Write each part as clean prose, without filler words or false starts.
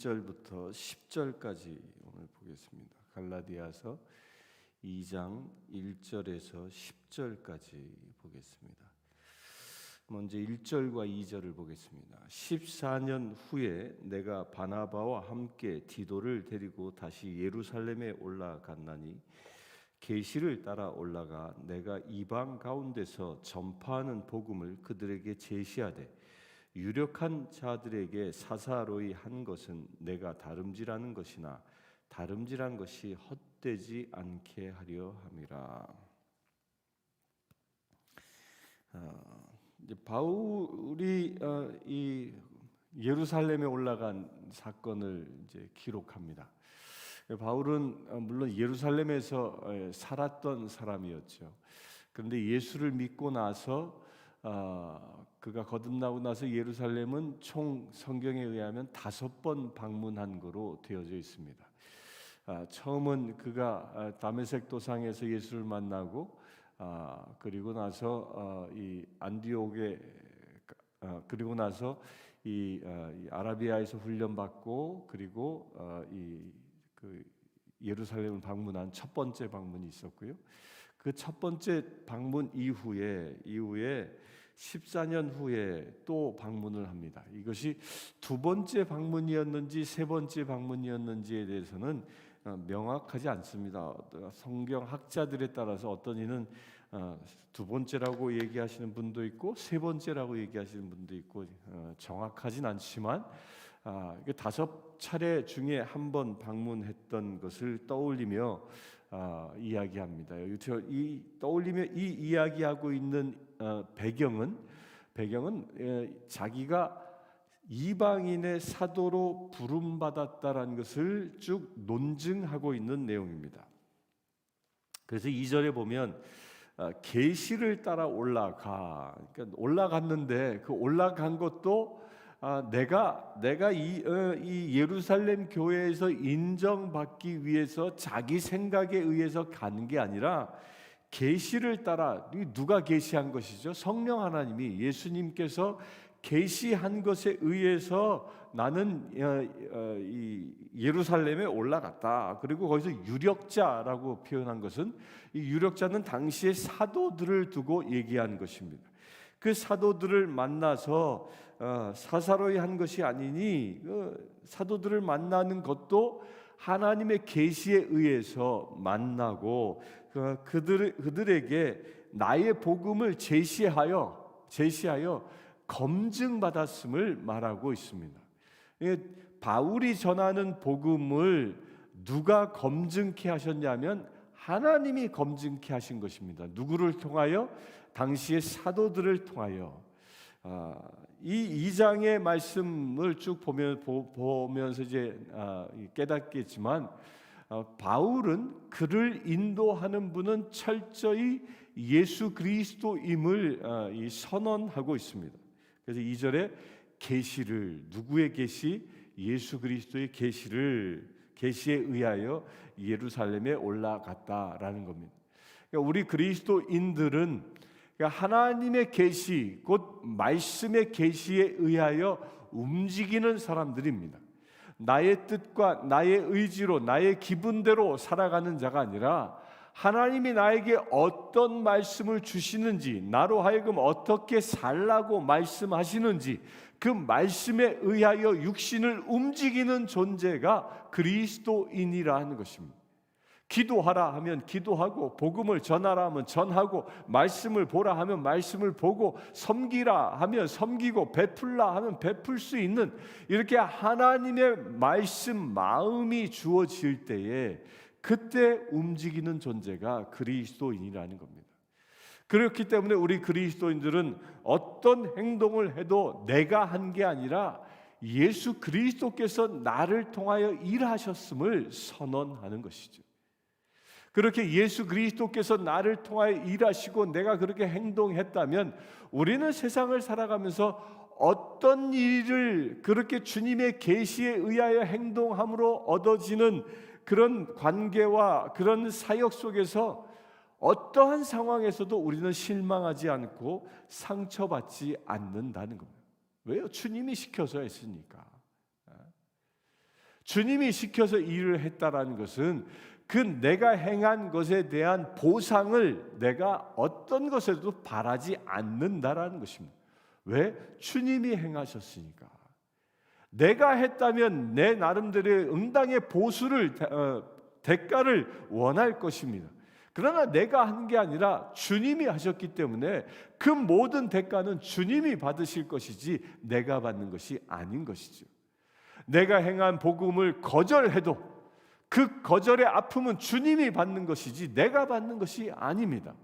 1절부터 10절까지 오늘 보겠습니다. 갈라디아서 2장 1절에서 10절까지 보겠습니다. 먼저 1절과 2절을 보겠습니다. 14년 후에 내가 바나바와 함께 디도를 데리고 다시 예루살렘에 올라갔나니 계시를 따라 올라가 내가 이방 가운데서 전파하는 복음을 그들에게 제시하되 유력한 자들에게 사사로이 한 것은 내가 다름질하는 것이나 다름질한 것이 헛되지 않게 하려 함이라. 이제 바울이 이 예루살렘에 올라간 사건을 이제 기록합니다. 바울은 물론 예루살렘에서 살았던 사람이었죠. 그런데 예수를 믿고 나서 그가 거듭나고 나서 예루살렘은 총 성경에 의하면 5번 방문한 거로 되어져 있습니다. 처음은 그가 다메섹 도상에서 예수를 만나고 그리고 나서 이 안디옥에 그리고 나서 이 아라비아에서 훈련받고 그리고 그 예루살렘을 방문한 첫 번째 방문이 있었고요. 그 첫 번째 방문 이후에 14년 후에 또 방문을 합니다. 이것이 두 번째 방문이었는지 세 번째 방문이었는지에 대해서는 명확하지 않습니다. 성경 학자들에 따라서 어떤 이는 두 번째라고 얘기하시는 분도 있고 세 번째라고 얘기하시는 분도 있고 정확하진 않지만 5차례 중에 한 번 방문했던 것을 떠올리며 이야기합니다. 떠올리며 이 이야기하고 있는 배경은 자기가 이방인의 사도로 부름받았다라는 것을 쭉 논증하고 있는 내용입니다. 그래서 2절에 보면 계시를 따라 올라가. 그러니까 올라갔는데 그 올라간 것도 내가 이 예루살렘 교회에서 인정받기 위해서 자기 생각에 의해서 가는 게 아니라 계시를 따라. 누가 계시한 것이죠? 성령 하나님이 예수님께서 계시한 것에 의해서 나는 이 예루살렘에 올라갔다. 그리고 거기서 유력자라고 표현한 것은 이 유력자는 당시의 사도들을 두고 얘기한 것입니다. 그 사도들을 만나서 사사로이 한 것이 아니니 사도들을 만나는 것도 하나님의 계시에 의해서 만나고 그들에게 나의 복음을 제시하여 검증받았음을 말하고 있습니다. 바울이 전하는 복음을 누가 검증케 하셨냐면 하나님이 검증케 하신 것입니다. 누구를 통하여? 당시의 사도들을 통하여. 이 2장의 말씀을 쭉 보면서 이제 깨닫겠지만 바울은 그를 인도하는 분은 철저히 예수 그리스도임을 선언하고 있습니다. 그래서 2절에 계시를, 누구의 계시? 예수 그리스도의 계시에 의하여 예루살렘에 올라갔다라는 겁니다. 그러니까 우리 그리스도인들은 하나님의 계시, 곧 말씀의 계시에 의하여 움직이는 사람들입니다. 나의 뜻과 나의 의지로 나의 기분대로 살아가는 자가 아니라 하나님이 나에게 어떤 말씀을 주시는지, 나로 하여금 어떻게 살라고 말씀하시는지 그 말씀에 의하여 육신을 움직이는 존재가 그리스도인이라 하는 것입니다. 기도하라 하면 기도하고, 복음을 전하라 하면 전하고, 말씀을 보라 하면 말씀을 보고, 섬기라 하면 섬기고, 베풀라 하면 베풀 수 있는, 이렇게 하나님의 말씀 마음이 주어질 때에 그때 움직이는 존재가 그리스도인이라는 겁니다. 그렇기 때문에 우리 그리스도인들은 어떤 행동을 해도 내가 한 게 아니라 예수 그리스도께서 나를 통하여 일하셨음을 선언하는 것이죠. 그렇게 예수 그리스도께서 나를 통하여 일하시고 내가 그렇게 행동했다면 우리는 세상을 살아가면서 어떤 일을 그렇게 주님의 계시에 의하여 행동함으로 얻어지는 그런 관계와 그런 사역 속에서 어떠한 상황에서도 우리는 실망하지 않고 상처받지 않는다는 겁니다. 왜요? 주님이 시켜서 했으니까. 주님이 시켜서 일을 했다라는 것은 그 내가 행한 것에 대한 보상을 내가 어떤 것에도 바라지 않는다라는 것입니다. 왜? 주님이 행하셨으니까. 내가 했다면 내 나름대로의 응당의 보수를 대가를 원할 것입니다. 그러나 내가 한 게 아니라 주님이 하셨기 때문에 그 모든 대가는 주님이 받으실 것이지 내가 받는 것이 아닌 것이죠. 내가 행한 복음을 거절해도 그 거절의 아픔은 주님이 받는 것이지 내가 받는 것이 아닙니다.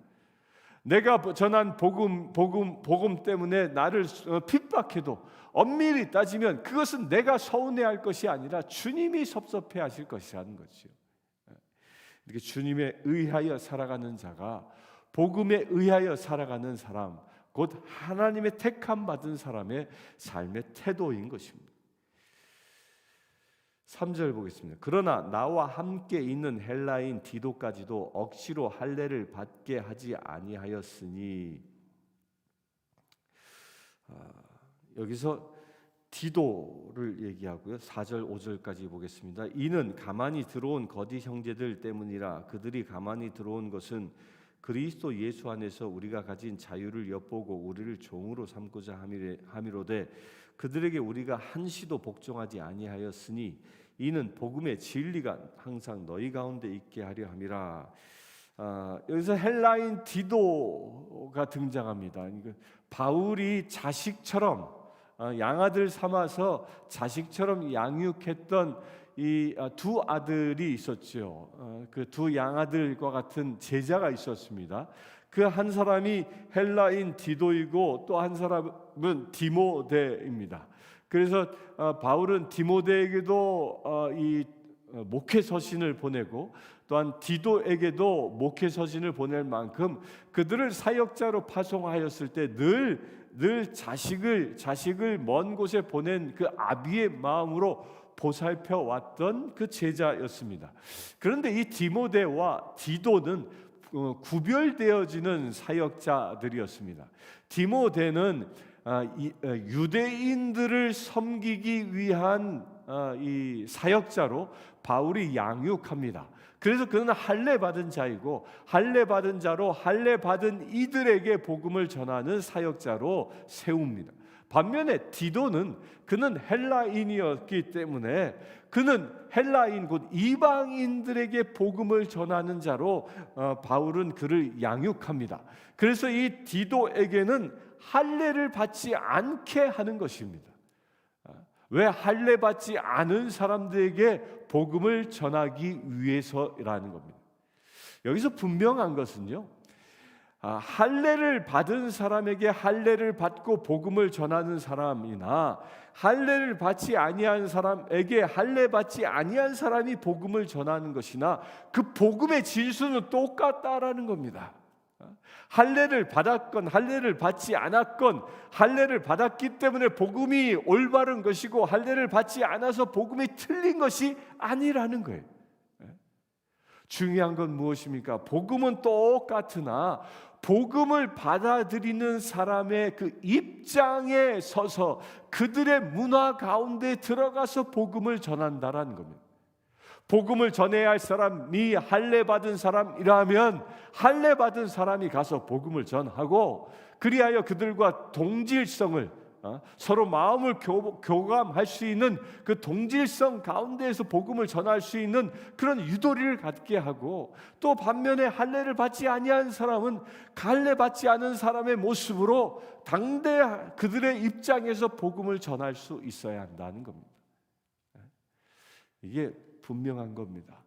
내가 전한 복음 때문에 나를 핍박해도 엄밀히 따지면 그것은 내가 서운해할 것이 아니라 주님이 섭섭해하실 것이라는 거죠. 이렇게 주님에 의하여 살아가는 자가 복음에 의하여 살아가는 사람, 곧 하나님의 택함 받은 사람의 삶의 태도인 것입니다. 3절 보겠습니다. 그러나 나와 함께 있는 헬라인 디도까지도 억지로 할례를 받게 하지 아니하였으니, 여기서 디도를 얘기하고요. 4절 5절까지 보겠습니다. 이는 가만히 들어온 거짓 형제들 때문이라. 그들이 가만히 들어온 것은 그리스도 예수 안에서 우리가 가진 자유를 엿보고 우리를 종으로 삼고자 함이로되 그들에게 우리가 한시도 복종하지 아니하였으니 이는 복음의 진리가 항상 너희 가운데 있게 하려 함이라. 여기서 헬라인 디도가 등장합니다. 바울이 자식처럼 양아들 삼아서 자식처럼 양육했던 이 두 아들이 있었죠. 그 두 양아들과 같은 제자가 있었습니다. 그 한 사람이 헬라인 디도이고 또 한 사람은 디모데입니다. 그래서 바울은 디모데에게도 이 목회 서신을 보내고 또한 디도에게도 목회 서신을 보낼 만큼 그들을 사역자로 파송하였을 때 늘 자식을 먼 곳에 보낸 그 아비의 마음으로 보살펴 왔던 그 제자였습니다. 그런데 이 디모데와 디도는 구별되어지는 사역자들이었습니다. 디모데는 유대인들을 섬기기 위한 이 사역자로 바울이 양육합니다. 그래서 그는 할례 받은 자이고 할례 받은 자로 할례 받은 이들에게 복음을 전하는 사역자로 세웁니다. 반면에 디도는 그는 헬라인이었기 때문에 그는 헬라인 곧 이방인들에게 복음을 전하는 자로 바울은 그를 양육합니다. 그래서 이 디도에게는 할례를 받지 않게 하는 것입니다. 왜? 할례 받지 않은 사람들에게 복음을 전하기 위해서라는 겁니다. 여기서 분명한 것은요, 할례를 받은 사람에게 할례를 받고 복음을 전하는 사람이나 할례를 받지 아니한 사람에게 할례 받지 아니한 사람이 복음을 전하는 것이나 그 복음의 진수는 똑같다라는 겁니다. 할례를 받았건 할례를 받지 않았건 할례를 받았기 때문에 복음이 올바른 것이고 할례를 받지 않아서 복음이 틀린 것이 아니라는 거예요. 중요한 건 무엇입니까? 복음은 똑같으나 복음을 받아들이는 사람의 그 입장에 서서 그들의 문화 가운데 들어가서 복음을 전한다라는 겁니다. 복음을 전해야 할 사람이 할례 받은 사람이라면 할례 받은 사람이 가서 복음을 전하고 그리하여 그들과 동질성을 서로 마음을 교감할 수 있는 그 동질성 가운데에서 복음을 전할 수 있는 그런 유도리를 갖게 하고 또 반면에 할례를 받지 아니한 사람은 할례 받지 않은 사람의 모습으로 당대 그들의 입장에서 복음을 전할 수 있어야 한다는 겁니다. 이게 분명한 겁니다.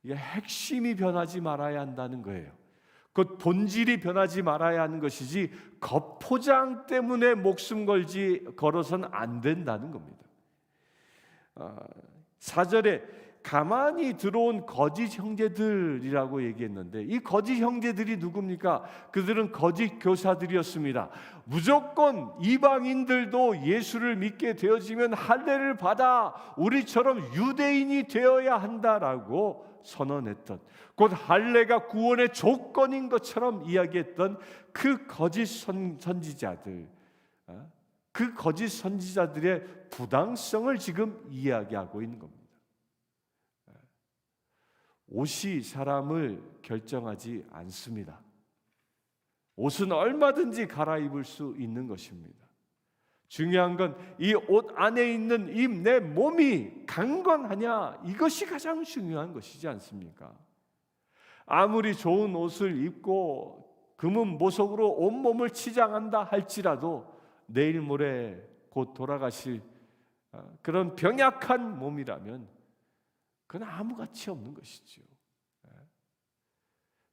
이게 핵심이 변하지 말아야 한다는 거예요. 그 본질이 변하지 말아야 하는 것이지 겉포장 때문에 목숨 걸어서는 안 된다는 겁니다. 4절에 가만히 들어온 거짓 형제들이라고 얘기했는데 이 거짓 형제들이 누굽니까? 그들은 거짓 교사들이었습니다. 무조건 이방인들도 예수를 믿게 되어지면 할례를 받아 우리처럼 유대인이 되어야 한다라고 선언했던, 곧 할례가 구원의 조건인 것처럼 이야기했던 그 거짓 선지자들, 그 거짓 선지자들의 부당성을 지금 이야기하고 있는 겁니다. 옷이 사람을 결정하지 않습니다. 옷은 얼마든지 갈아입을 수 있는 것입니다. 중요한 건 이 옷 안에 있는 이 내 몸이 강건하냐, 이것이 가장 중요한 것이지 않습니까? 아무리 좋은 옷을 입고 금은 보석으로 온몸을 치장한다 할지라도 내일 모레 곧 돌아가실 그런 병약한 몸이라면 그건 아무 가치 없는 것이죠.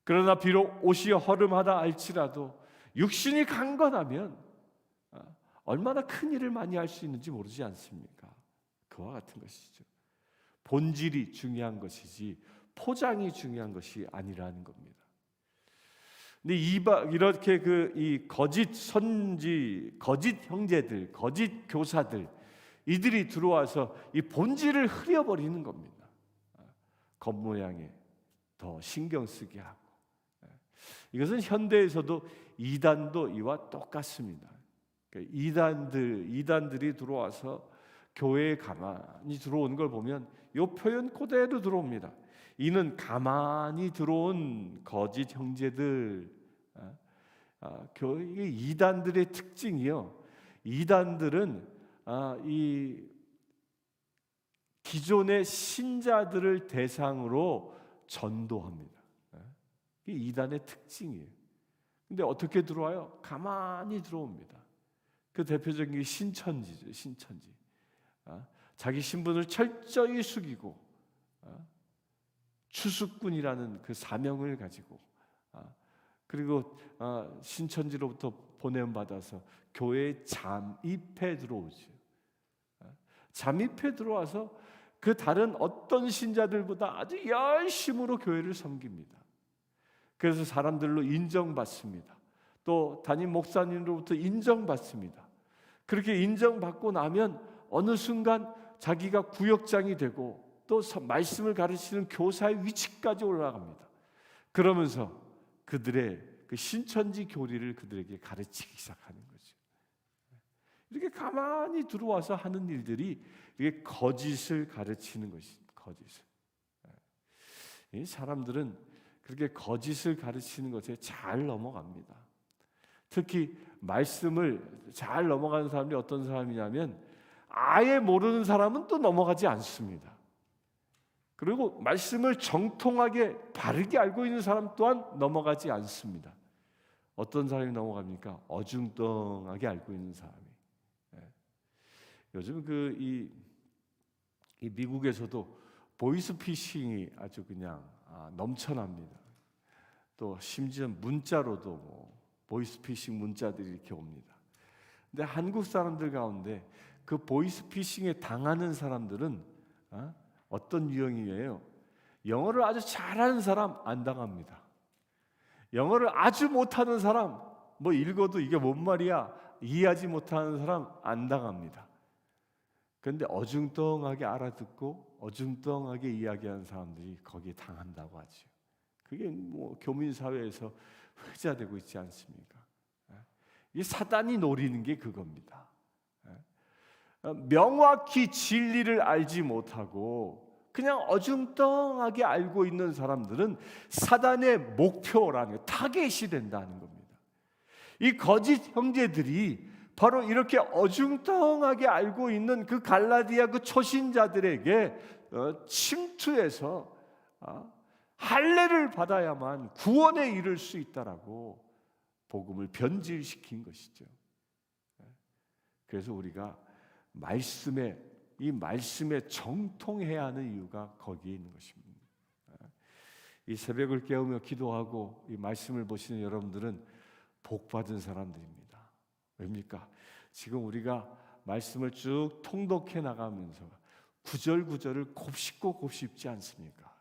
그러나 비록 옷이 허름하다 할지라도 육신이 강건하면 얼마나 큰 일을 많이 할 수 있는지 모르지 않습니까? 그와 같은 것이죠. 본질이 중요한 것이지 포장이 중요한 것이 아니라는 겁니다. 근데 이렇게 이 거짓 선지, 거짓 형제들, 거짓 교사들, 이들이 들어와서 이 본질을 흐려버리는 겁니다. 겉모양에 더 신경 쓰게 하고. 이것은 현대에서도 이단도 이와 똑같습니다. 이단들이 들어와서 교회에 가만히 들어오는 걸 보면 이 표현 그대로 들어옵니다. 이는 가만히 들어온 거짓 형제들. 이게 이단들의 특징이요. 이단들은 이 기존의 신자들을 대상으로 전도합니다. 이게 이단의 특징이에요. 근데 어떻게 들어와요? 가만히 들어옵니다. 그 대표적인 게 신천지죠. 신천지. 자기 신분을 철저히 숙이고 추수꾼이라는 그 사명을 가지고 그리고 신천지로부터 보냄받아서 교회에 잠입해 들어오죠. 잠입해 들어와서 그 다른 어떤 신자들보다 아주 열심으로 교회를 섬깁니다. 그래서 사람들로 인정받습니다. 또 담임 목사님으로부터 인정받습니다. 그렇게 인정받고 나면 어느 순간 자기가 구역장이 되고 또 말씀을 가르치는 교사의 위치까지 올라갑니다. 그러면서 그들의 그 신천지 교리를 그들에게 가르치기 시작하는 거죠. 이렇게 가만히 들어와서 하는 일들이 이게 거짓을 가르치는 것입니다. 거짓을. 이 사람들은 그렇게 거짓을 가르치는 것에 잘 넘어갑니다. 특히 말씀을 잘 넘어가는 사람이 어떤 사람이냐면 아예 모르는 사람은 또 넘어가지 않습니다. 그리고 말씀을 정통하게 바르게 알고 있는 사람 또한 넘어가지 않습니다. 어떤 사람이 넘어갑니까? 어중뚱하게 알고 있는 사람이. 요즘 이 미국에서도 보이스피싱이 아주 그냥 넘쳐납니다. 또 심지어 문자로도 보이스피싱 문자들이 이렇게 옵니다. 근데 한국 사람들 가운데 그 보이스피싱에 당하는 사람들은 어떤 유형이에요? 영어를 아주 잘하는 사람 안 당합니다. 영어를 아주 못하는 사람, 뭐 읽어도 이게 뭔 말이야 이해하지 못하는 사람 안 당합니다. 그런데 어중뚱하게 알아듣고 어중뚱하게 이야기하는 사람들이 거기에 당한다고 하죠. 그게 뭐 교민 사회에서 회자되고 있지 않습니까? 이 사단이 노리는 게 그겁니다. 명확히 진리를 알지 못하고 그냥 어중뚱하게 알고 있는 사람들은 사단의 목표라는 게 타겟이 된다는 겁니다. 이 거짓 형제들이 바로 이렇게 어중뚱하게 알고 있는 그 갈라디아 그 초신자들에게 침투해서 할례를 받아야만 구원에 이를 수 있다라고 복음을 변질시킨 것이죠. 그래서 우리가 이 말씀에 정통해야 하는 이유가 거기에 있는 것입니다. 이 새벽을 깨우며 기도하고 이 말씀을 보시는 여러분들은 복 받은 사람들입니다. 왜입니까? 지금 우리가 말씀을 쭉 통독해 나가면서 구절구절을 곱씹고 곱씹지 않습니까?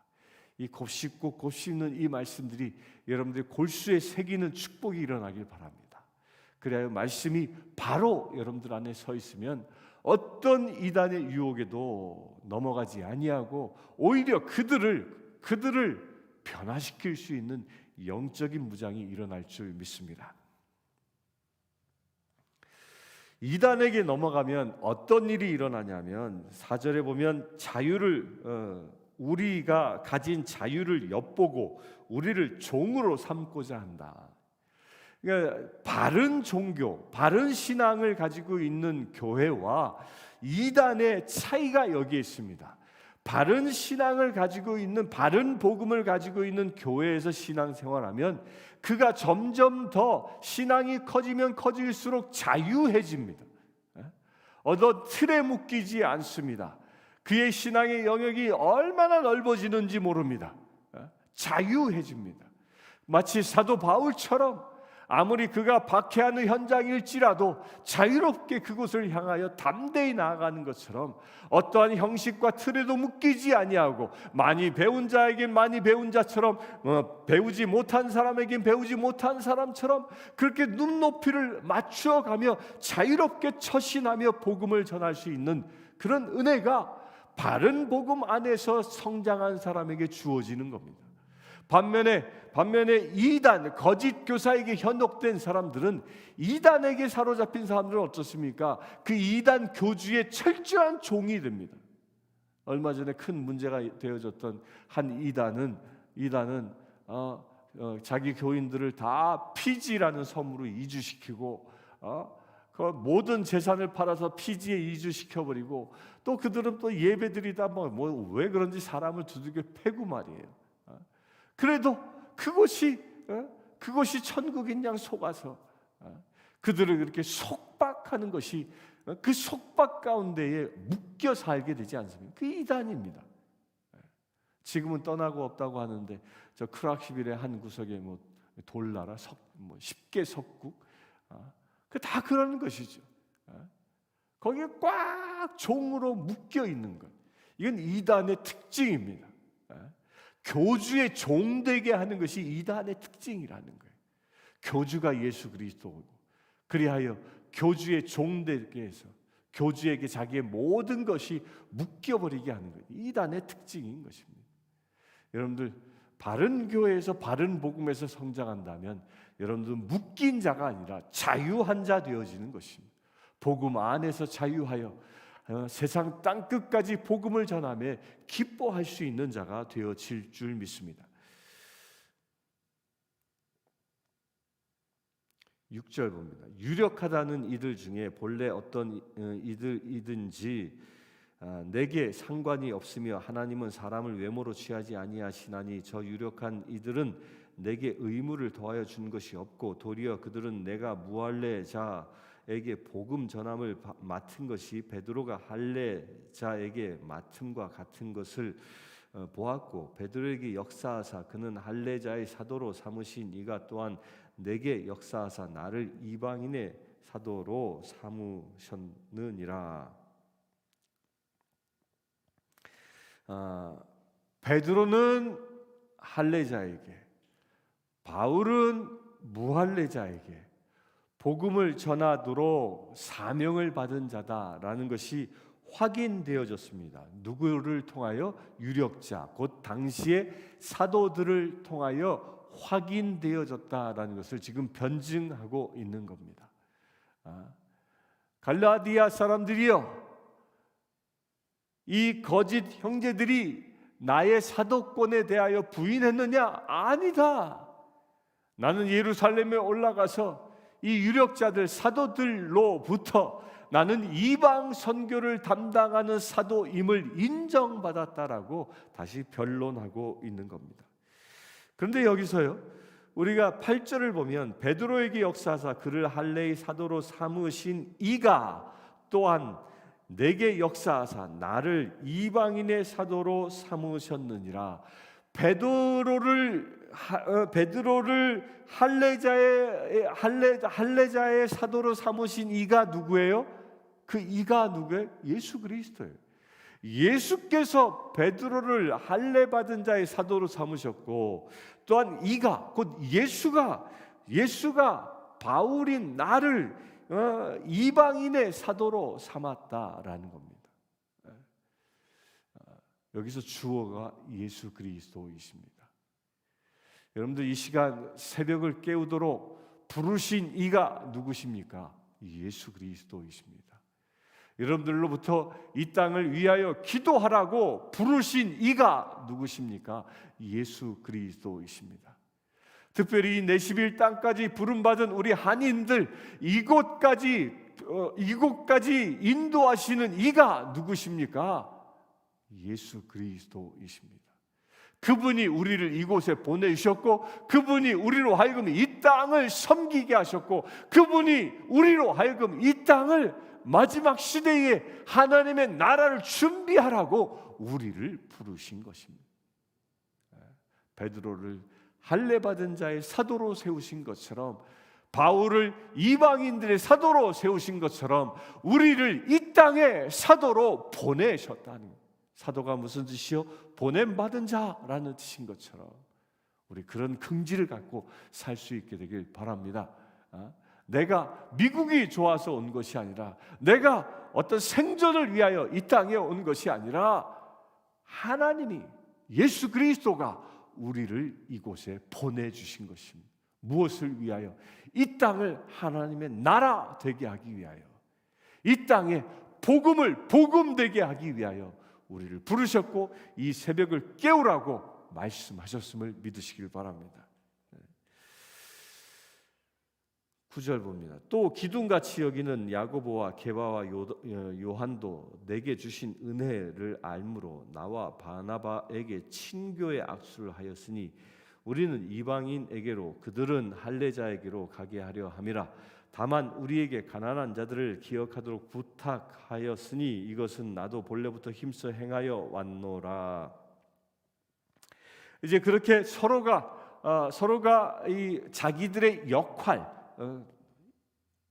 이 곱씹고 곱씹는 이 말씀들이 여러분들의 골수에 새기는 축복이 일어나길 바랍니다. 그래야 말씀이 바로 여러분들 안에 서 있으면 어떤 이단의 유혹에도 넘어가지 아니하고 오히려 그들을 변화시킬 수 있는 영적인 무장이 일어날 줄 믿습니다. 이단에게 넘어가면 어떤 일이 일어나냐면 4절에 보면 우리가 가진 자유를 엿보고 우리를 종으로 삼고자 한다. 그러니까 바른 종교, 바른 신앙을 가지고 있는 교회와 이단의 차이가 여기에 있습니다. 바른 신앙을 가지고 있는, 바른 복음을 가지고 있는 교회에서 신앙생활하면 그가 점점 더 신앙이 커지면 커질수록 자유해집니다. 어떤 틀에 묶이지 않습니다. 그의 신앙의 영역이 얼마나 넓어지는지 모릅니다. 자유해집니다. 마치 사도 바울처럼 아무리 그가 박해하는 현장일지라도 자유롭게 그곳을 향하여 담대히 나아가는 것처럼 어떠한 형식과 틀에도 묶이지 아니하고 많이 배운 자에겐 많이 배운 자처럼 배우지 못한 사람에겐 배우지 못한 사람처럼 그렇게 눈높이를 맞추어가며 자유롭게 처신하며 복음을 전할 수 있는 그런 은혜가 바른 복음 안에서 성장한 사람에게 주어지는 겁니다. 반면에 이단, 거짓 교사에게 현혹된 사람들은, 이단에게 사로잡힌 사람들은 어떻습니까? 그 이단 교주의 철저한 종이 됩니다. 얼마 전에 큰 문제가 되어졌던 한 이단은 자기 교인들을 다 피지라는 섬으로 이주시키고 그 모든 재산을 팔아서 피지에 이주시켜버리고, 또 그들은 또 예배드리다 왜 그런지 사람을 두들겨 패고 말이에요. 그래도 그것이 천국인 양 속아서 그들을 그렇게 속박하는 것이 그 속박 가운데에 묶여 살게 되지 않습니까? 그 이단입니다. 지금은 떠나고 없다고 하는데 저 크락시빌의 한 구석에 돌나라 10개 석국 다 그러는 것이죠. 거기에 꽉 종으로 묶여 있는 것, 이건 이단의 특징입니다. 교주의 종되게 하는 것이 이단의 특징이라는 거예요. 교주가 예수 그리스도고, 그리하여 교주의 종되게 해서 교주에게 자기의 모든 것이 묶여버리게 하는 거예요. 이단의 특징인 것입니다. 여러분들 바른 교회에서 바른 복음에서 성장한다면 여러분들은 묶인 자가 아니라 자유한 자 되어지는 것입니다. 복음 안에서 자유하여 세상 땅끝까지 복음을 전하며 기뻐할 수 있는 자가 되어질 줄 믿습니다. 6절 봅니다. 유력하다는 이들 중에 본래 어떤 이들이든지 내게 상관이 없으며 하나님은 사람을 외모로 취하지 아니하시나니 저 유력한 이들은 내게 의무를 더하여 준 것이 없고 도리어 그들은 내가 무할례자에게 복음 전함을 맡은 것이 베드로가 할례자에게 맡음과 같은 것을 보았고 베드로에게 역사하사 그는 할례자의 사도로 삼으신 이가 또한 내게 역사하사 나를 이방인의 사도로 삼으셨느니라. 베드로는 할례자에게, 바울은 무할례자에게 복음을 전하도록 사명을 받은 자다라는 것이 확인되어졌습니다. 누구를 통하여? 유력자, 곧 당시의 사도들을 통하여 확인되어졌다라는 것을 지금 변증하고 있는 겁니다. 갈라디아 사람들이여, 이 거짓 형제들이 나의 사도권에 대하여 부인했느냐? 아니다. 나는 예루살렘에 올라가서 이 유력자들 사도들로부터 나는 이방 선교를 담당하는 사도임을 인정받았다라고 다시 변론하고 있는 겁니다. 그런데 여기서요, 우리가 8절을 보면 베드로에게 역사하사 그를 할례의 사도로 삼으신 이가 또한 내게 역사하사 나를 이방인의 사도로 삼으셨느니라. 베드로를 할례자의 사도로 삼으신 이가 누구예요? 그 이가 누구예요? 예수 그리스도예요. 예수께서 베드로를 할례 받은 자의 사도로 삼으셨고, 또한 이가 곧 예수가 바울인 나를 이방인의 사도로 삼았다라는 겁니다. 여기서 주어가 예수 그리스도이십니다. 여러분들 이 시간 새벽을 깨우도록 부르신 이가 누구십니까? 예수 그리스도이십니다. 여러분들로부터 이 땅을 위하여 기도하라고 부르신 이가 누구십니까? 예수 그리스도이십니다. 특별히 이 내시빌 땅까지 부름받은 우리 한인들, 이곳까지 인도하시는 이가 누구십니까? 예수 그리스도이십니다. 그분이 우리를 이곳에 보내주셨고, 그분이 우리로 하여금 이 땅을 섬기게 하셨고, 그분이 우리로 하여금 이 땅을 마지막 시대에 하나님의 나라를 준비하라고 우리를 부르신 것입니다. 베드로를 할례받은 자의 사도로 세우신 것처럼, 바울을 이방인들의 사도로 세우신 것처럼 우리를 이 땅의 사도로 보내셨다는 거예요. 사도가 무슨 뜻이요? 보냄받은 자라는 뜻인 것처럼 우리 그런 긍지를 갖고 살 수 있게 되길 바랍니다. 내가 미국이 좋아서 온 것이 아니라, 내가 어떤 생존을 위하여 이 땅에 온 것이 아니라, 하나님이, 예수 그리스도가 우리를 이곳에 보내주신 것입니다. 무엇을 위하여? 이 땅을 하나님의 나라 되게 하기 위하여, 이 땅에 복음을 복음되게 하기 위하여 우리를 부르셨고, 이 새벽을 깨우라고 말씀하셨음을 믿으시길 바랍니다. 9절 봅니다. 또 기둥같이 여기는 야고보와 게바와 요한도 내게 주신 은혜를 알므로 나와 바나바에게 친교의 악수를 하였으니 우리는 이방인에게로 그들은 할례자에게로 가게 하려 함이라. 다만 우리에게 가난한 자들을 기억하도록 부탁하였으니 이것은 나도 본래부터 힘써 행하여 왔노라. 이제 그렇게 서로가 이 자기들의 역할,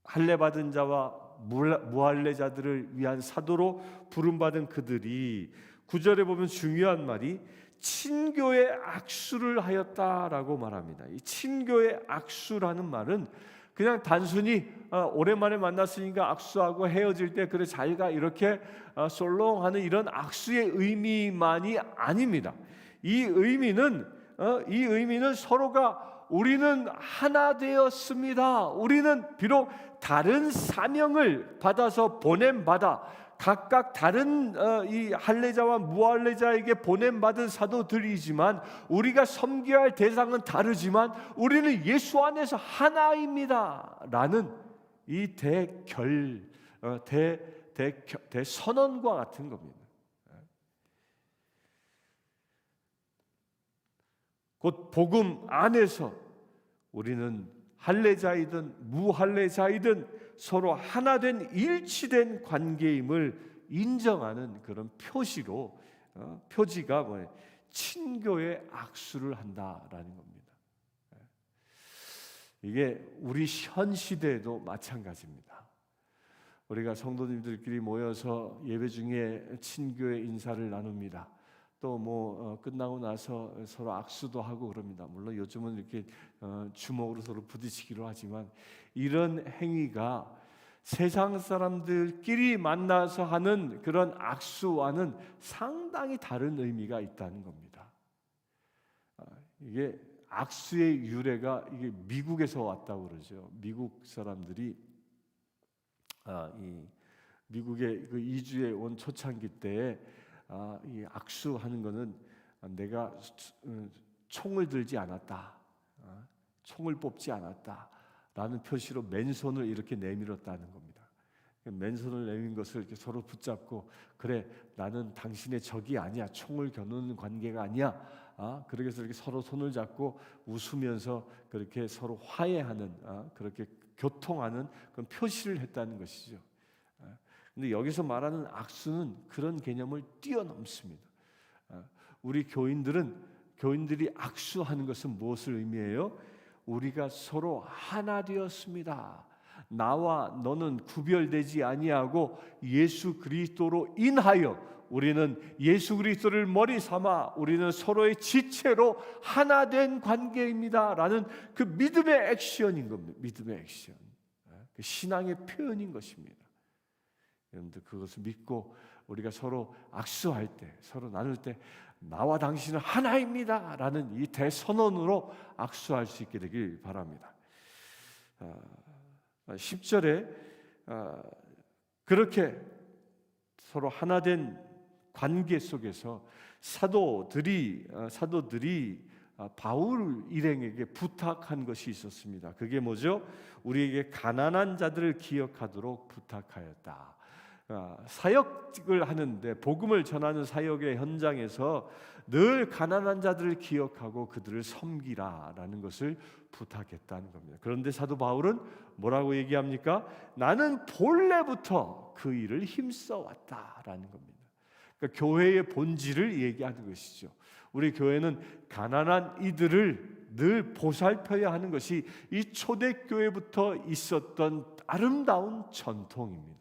할례받은 자와 무할례자들을 위한 사도로 부름받은 그들이 9절에 보면 중요한 말이 친교의 악수를 하였다라고 말합니다. 이 친교의 악수라는 말은 그냥 단순히 오랜만에 만났으니까 악수하고 헤어질 때 그래 잘가 이렇게 솔롱하는 이런 악수의 의미만이 아닙니다. 이 의미는 서로가 우리는 하나 되었습니다. 우리는 비록 다른 사명을 받아서 보냄받아 각각 다른 이 할례자와 무할례자에게 보냄받은 사도들이지만, 우리가 섬겨야 할 대상은 다르지만 우리는 예수 안에서 하나입니다 라는 이 대선언과 같은 겁니다. 곧 복음 안에서 우리는 할례자이든 무할례자이든 서로 하나된 일치된 관계임을 인정하는 그런 표지가 뭐예요? 친교의 악수를 한다라는 겁니다. 이게 우리 현 시대에도 마찬가지입니다. 우리가 성도님들끼리 모여서 예배 중에 친교의 인사를 나눕니다. 또 끝나고 나서 서로 악수도 하고 그럽니다. 물론 요즘은 이렇게 주먹으로 서로 부딪히기로 하지만, 이런 행위가 세상 사람들끼리 만나서 하는 그런 악수와는 상당히 다른 의미가 있다는 겁니다. 이게 악수의 유래가 이게 미국에서 왔다고 그러죠. 미국 사람들이 이 미국에 그 이주해 온 초창기 때에 이 악수하는 것은 내가 총을 들지 않았다, 총을 뽑지 않았다라는 표시로 맨손을 이렇게 내밀었다는 겁니다. 맨손을 내민 것을 이렇게 서로 붙잡고, 그래 나는 당신의 적이 아니야, 총을 겨누는 관계가 아니야. 그렇게 해서 이렇게 서로 손을 잡고 웃으면서 그렇게 서로 화해하는, 그렇게 교통하는 그런 표시를 했다는 것이죠. 근데 여기서 말하는 악수는 그런 개념을 뛰어넘습니다. 우리 교인들이 악수하는 것은 무엇을 의미해요? 우리가 서로 하나 되었습니다. 나와 너는 구별되지 아니하고 예수 그리스도로 인하여 우리는 예수 그리스도를 머리 삼아 우리는 서로의 지체로 하나 된 관계입니다 라는 그 믿음의 액션인 겁니다. 믿음의 액션, 그 신앙의 표현인 것입니다. 여러분들 그것을 믿고 우리가 서로 악수할 때, 서로 나눌 때 나와 당신은 하나입니다 라는 이 대선언으로 악수할 수 있게 되길 바랍니다. 10절에 그렇게 서로 하나된 관계 속에서 사도들이 바울 일행에게 부탁한 것이 있었습니다. 그게 뭐죠? 우리에게 가난한 자들을 기억하도록 부탁하였다. 사역을 하는데, 복음을 전하는 사역의 현장에서 늘 가난한 자들을 기억하고 그들을 섬기라라는 것을 부탁했다는 겁니다. 그런데 사도 바울은 뭐라고 얘기합니까? 나는 본래부터 그 일을 힘써 왔다라는 겁니다. 그러니까 교회의 본질을 얘기하는 것이죠. 우리 교회는 가난한 이들을 늘 보살펴야 하는 것이 이 초대교회부터 있었던 아름다운 전통입니다.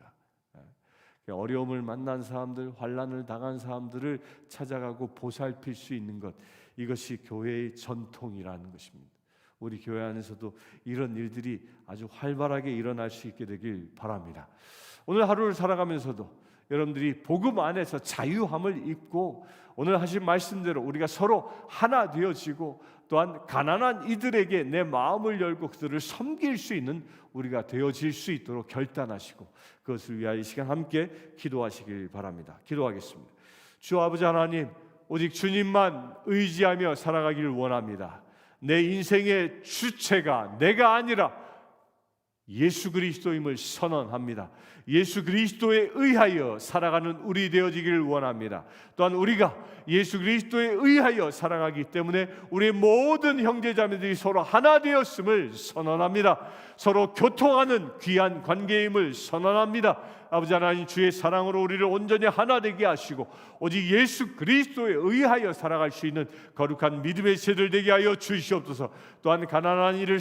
어려움을 만난 사람들, 환난을 당한 사람들을 찾아가고 보살필 수 있는 것, 이것이 교회의 전통이라는 것입니다. 우리 교회 안에서도 이런 일들이 아주 활발하게 일어날 수 있게 되길 바랍니다. 오늘 하루를 살아가면서도 여러분들이 복음 안에서 자유함을 입고 오늘 하신 말씀대로 우리가 서로 하나 되어지고, 또한 가난한 이들에게 내 마음을 열고 그들을 섬길 수 있는 우리가 되어질 수 있도록 결단하시고, 그것을 위하여 이 시간 함께 기도하시길 바랍니다. 기도하겠습니다. 주 아버지 하나님, 오직 주님만 의지하며 살아가기를 원합니다. 내 인생의 주체가 내가 아니라 예수 그리스도임을 선언합니다. 예수 그리스도에 의하여 살아가는 우리 되어지기를 원합니다. 또한 우리가 예수 그리스도에 의하여 살아가기 때문에 우리의 모든 형제자매들이 서로 하나 되었음을 선언합니다. 서로 교통하는 귀한 관계임을 선언합니다. 아버지 하나님, 주의 사랑으로 우리를 온전히 하나 되게 하시고 오직 예수 그리스도에 의하여 살아갈 수 있는 거룩한 믿음의 세대들 되게 하여 주시옵소서. 또한 가난한 이를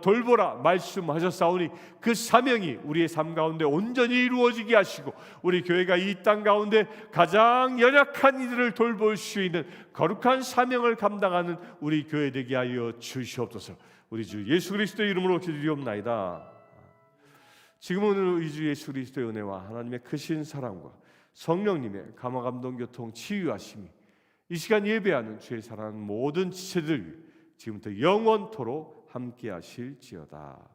돌보라 말씀하셨사오니 그 사명이 우리의 삶 가운데 온전히 이루어지게 하시고, 우리 교회가 이 땅 가운데 가장 연약한 이들을 돌볼 수 있는 거룩한 사명을 감당하는 우리 교회 되게 하여 주시옵소서. 우리 주 예수 그리스도의 이름으로 기도드리옵나이다. 지금은 우리 주 예수 그리스도의 은혜와 하나님의 크신 사랑과 성령님의 감화 감동 교통 치유하심이 이 시간 예배하는 주의 사랑하는 모든 지체들 지금부터 영원토록 함께 하실지어다.